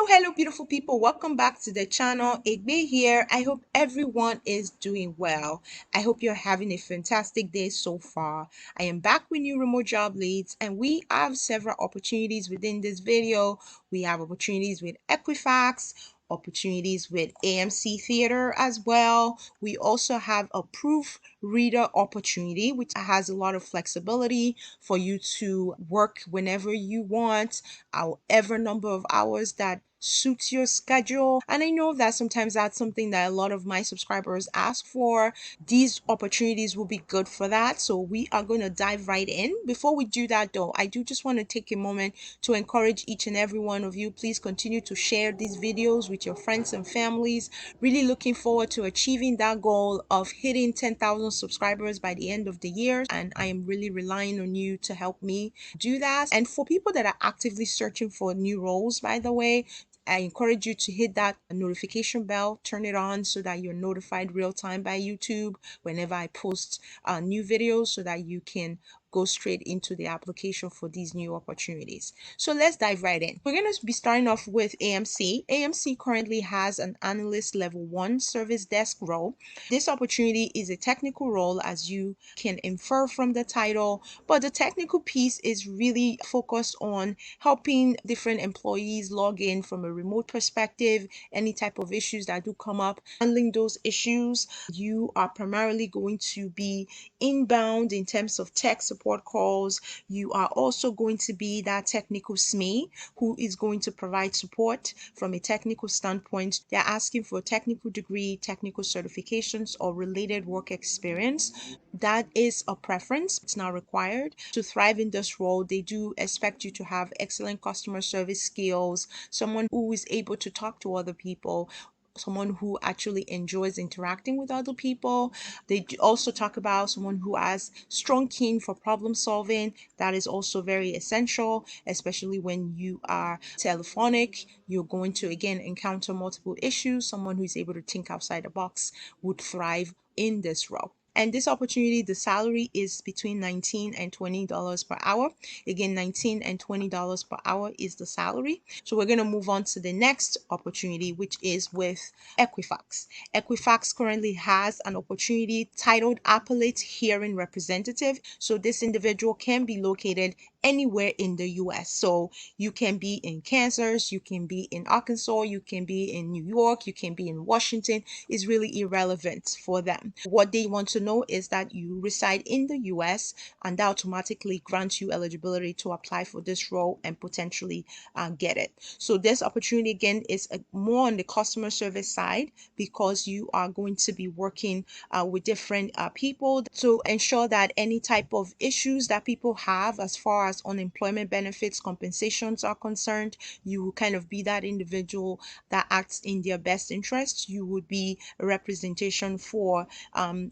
Hello, beautiful people. Welcome back to the channel. Egbe here. I hope everyone is doing well. I hope you're having a fantastic day so far. I am back with new remote job leads, and we have several opportunities within this video. We have opportunities with Equifax, opportunities with AMC Theater as well. We also have a proofreader opportunity, which has a lot of flexibility for you to work whenever you want, however number of hours that suits your schedule. And I know that sometimes that's something that a lot of my subscribers ask for. These opportunities will be good for that, so we are going to dive right in. Before we do that though, I do just want to take a moment to encourage each and every one of you. Please continue to share these videos with your friends and families. Really looking forward to achieving that goal of hitting 10,000 subscribers by the end of the year, and I am really relying on you to help me do that. And for people that are actively searching for new roles, by the way, I encourage you to hit that notification bell, turn it on so that you're notified real time by YouTube whenever I post new videos, so that you can go straight into the application for these new opportunities. So let's dive right in. We're going to be starting off with AMC. AMC currently has an analyst level 1 service desk role. This opportunity is a technical role, as you can infer from the title, but the technical piece is really focused on helping different employees log in from a remote perspective, any type of issues that do come up, handling those issues. You are primarily going to be inbound in terms of tech support calls. You are also going to be that technical SME who is going to provide support from a technical standpoint. They're asking for a technical degree, technical certifications, or related work experience. That is a preference. It's not required. To thrive in this role, they do expect you to have excellent customer service skills, someone who is able to talk to other people, someone who actually enjoys interacting with other people. They also talk about someone who has strong keen for problem solving. That is also very essential, especially when you are telephonic. You're going to again encounter multiple issues. Someone who is able to think outside the box would thrive in this role. And this opportunity, the salary is between $19 and $20 per hour. Again, $19 and $20 per hour is the salary. So we're going to move on to the next opportunity, which is with Equifax. Equifax currently has an opportunity titled Appellate Hearing Representative. So this individual can be located anywhere in the US. So you can be in Kansas, you can be in Arkansas, you can be in New York, you can be in Washington. It's really irrelevant for them. What they want to know is that you reside in the US, and that automatically grants you eligibility to apply for this role and potentially get it. So this opportunity again is more on the customer service side, because you are going to be working with different people to ensure that any type of issues that people have as far as unemployment benefits, compensations are concerned, you will kind of be that individual that acts in their best interest. You would be a representation for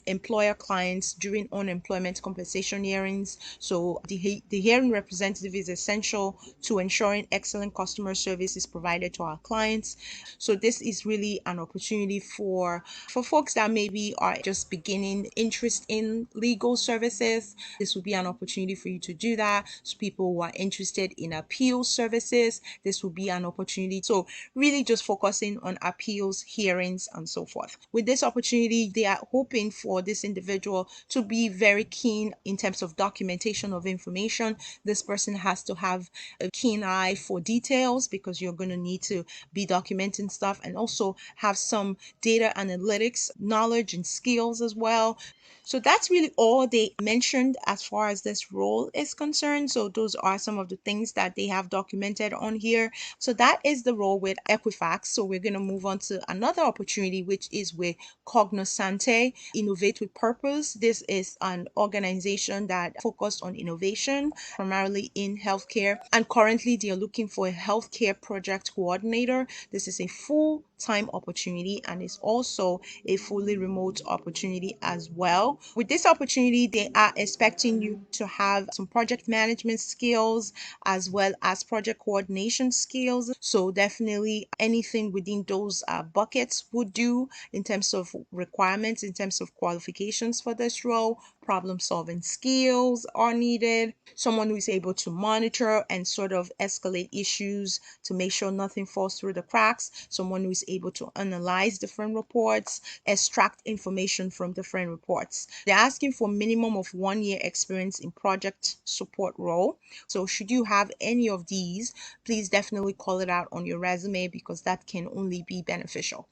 employer clients during unemployment compensation hearings. So the hearing representative is essential to ensuring excellent customer service is provided to our clients. So this is really an opportunity for folks that maybe are just beginning interest in legal services. This would be an opportunity for you to do that. So people who are interested in appeal services, this will be an opportunity. So really just focusing on appeals, hearings, and so forth. With this opportunity, they are hoping for this individual to be very keen in terms of documentation of information. This person has to have a keen eye for details, because you're going to need to be documenting stuff, and also have some data analytics knowledge and skills as well. So that's really all they mentioned as far as this role is concerned. So those are some of the things that they have documented on here. So that is the role with Equifax. So we're going to move on to another opportunity, which is with Cognosante, Innovate with Purpose. This is an organization that focused on innovation, primarily in healthcare. And currently they are looking for a healthcare project coordinator. This is a full-time opportunity, and it's also a fully remote opportunity as well. With this opportunity, they are expecting you to have some project management skills as well as project coordination skills. So definitely anything within those buckets would do in terms of requirements, in terms of qualifications for this role. problem solving skills are needed, someone who is able to monitor and sort of escalate issues to make sure nothing falls through the cracks, someone who is able to analyze different reports, extract information from different reports. They're asking for minimum of 1 year experience in project support role. So should you have any of these, please definitely call it out on your resume because that can only be beneficial.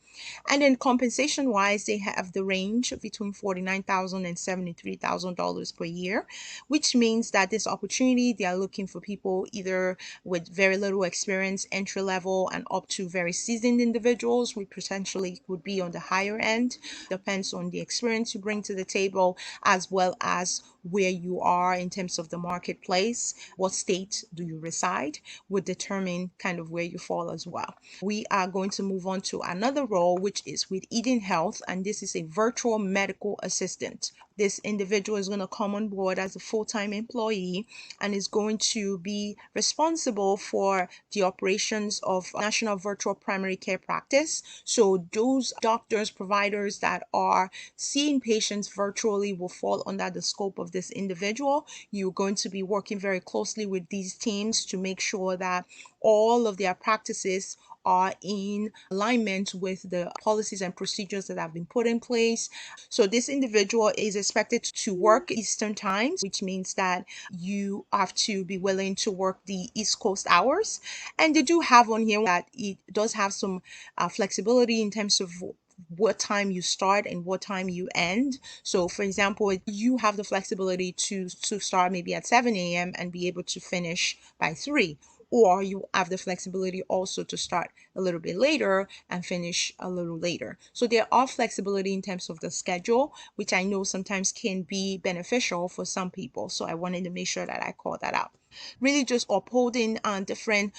And then compensation wise, they have the range between $49,000 and $73,000 per year, which means that this opportunity, they are looking for people either with very little experience, entry level, and up to very seasoned individuals, which potentially would be on the higher end. Depends on the experience you bring to the table, as well as where you are in terms of the marketplace. What state do you reside would determine kind of where you fall as well. We are going to move on to another role, which is with Eden Health, and this is a virtual medical assistant. This individual is going to come on board as a full-time employee and is going to be responsible for the operations of National Virtual Primary Care Practice. So those doctors, providers that are seeing patients virtually will fall under the scope of this individual. You're going to be working very closely with these teams to make sure that all of their practices are in alignment with the policies and procedures that have been put in place. So this individual is expected to work Eastern times, which means that you have to be willing to work the East Coast hours. And they do have on here that it does have some flexibility in terms of what time you start and what time you end. So for example, you have the flexibility to start maybe at 7 a.m. and be able to finish by 3, or you have the flexibility also to start a little bit later and finish a little later. So there are flexibility in terms of the schedule, which I know sometimes can be beneficial for some people. So I wanted to make sure that I call that out. Really just upholding different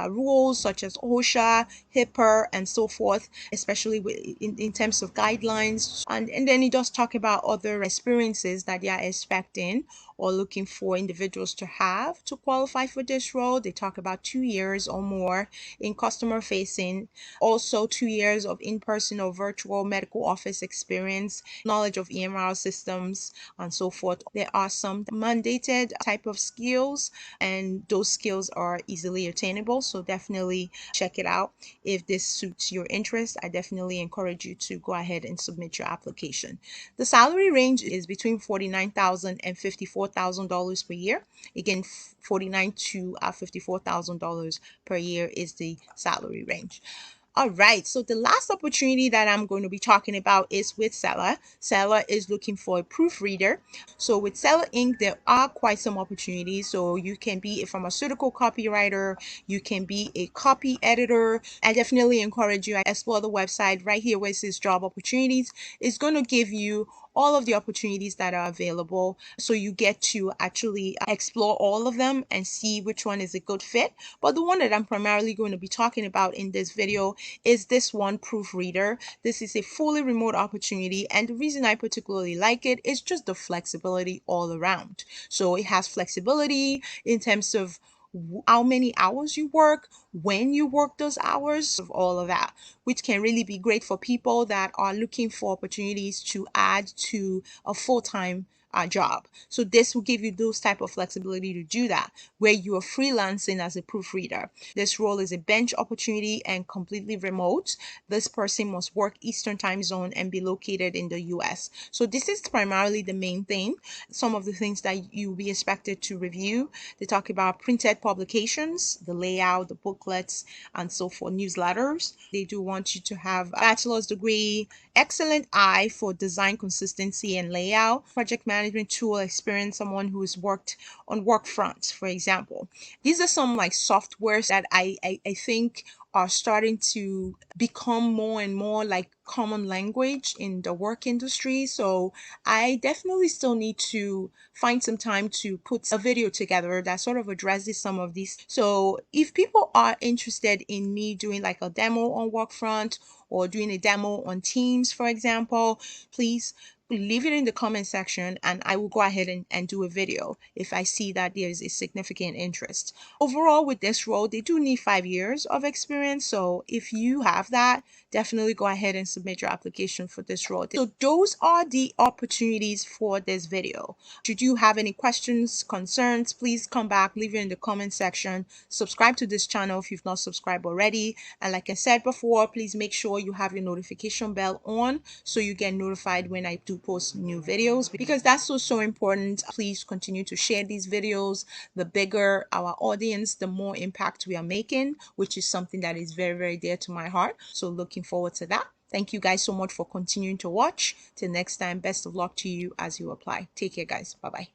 rules such as OSHA, HIPAA, and so forth, especially in terms of guidelines. And then it does talk about other experiences that they are expecting or looking for individuals to have to qualify for this role. They talk about 2 years or more in customer facing, also 2 years of in-person or virtual medical office experience, knowledge of EMR systems, and so forth. There are some mandated type of skills, and those skills are easily attainable. So definitely check it out. If this suits your interest, I definitely encourage you to go ahead and submit your application. The salary range is between $49,000 and $54,000 per year. Again, $49,000 to $54,000 per year is the salary range. All right, so the last opportunity that I'm going to be talking about is with Seller. Seller is looking for a proofreader. So with Seller Inc., there are quite some opportunities. So you can be a pharmaceutical copywriter, you can be a copy editor. I definitely encourage you to explore the website right here where it says job opportunities. It's going to give you all of the opportunities that are available. So you get to actually explore all of them and see which one is a good fit. But the one that I'm primarily going to be talking about in this video is this one, Proofreader. This is a fully remote opportunity, and the reason I particularly like it is just the flexibility all around. So it has flexibility in terms of how many hours you work, when you work those hours, of all of that, which can really be great for people that are looking for opportunities to add to a full-time job. So this will give you those type of flexibility to do that, where you are freelancing as a proofreader. This role is a bench opportunity and completely remote. This person must work Eastern time zone and be located in the US. So this is primarily the main thing. Some of the things that you'll be expected to review. They talk about printed publications, the layout, the booklets, and so forth, newsletters. They do want you to have a bachelor's degree, excellent eye for design consistency and layout, project management tool experience, someone who's worked on Workfront, for example. These are some like softwares that I think are starting to become more and more like common language in the work industry. So I definitely still need to find some time to put a video together that sort of addresses some of these. So if people are interested in me doing like a demo on Workfront or doing a demo on Teams, for example, please leave it in the comment section and I will go ahead and do a video if I see that there is a significant interest. Overall, with this role, they do need 5 years of experience. So if you have that, definitely go ahead and submit your application for this role. So those are the opportunities for this video. Should you have any questions, concerns, please come back, leave it in the comment section. Subscribe to this channel if you've not subscribed already. And like I said before, please make sure you have your notification bell on so you get notified when I do post new videos, because that's so important. Please continue to share these videos. The bigger our audience, the more impact we are making, which is something that is very dear to my heart. So looking forward to that. Thank you guys so much for continuing to watch. Till next time, best of luck to you as you apply. Take care, guys. Bye bye.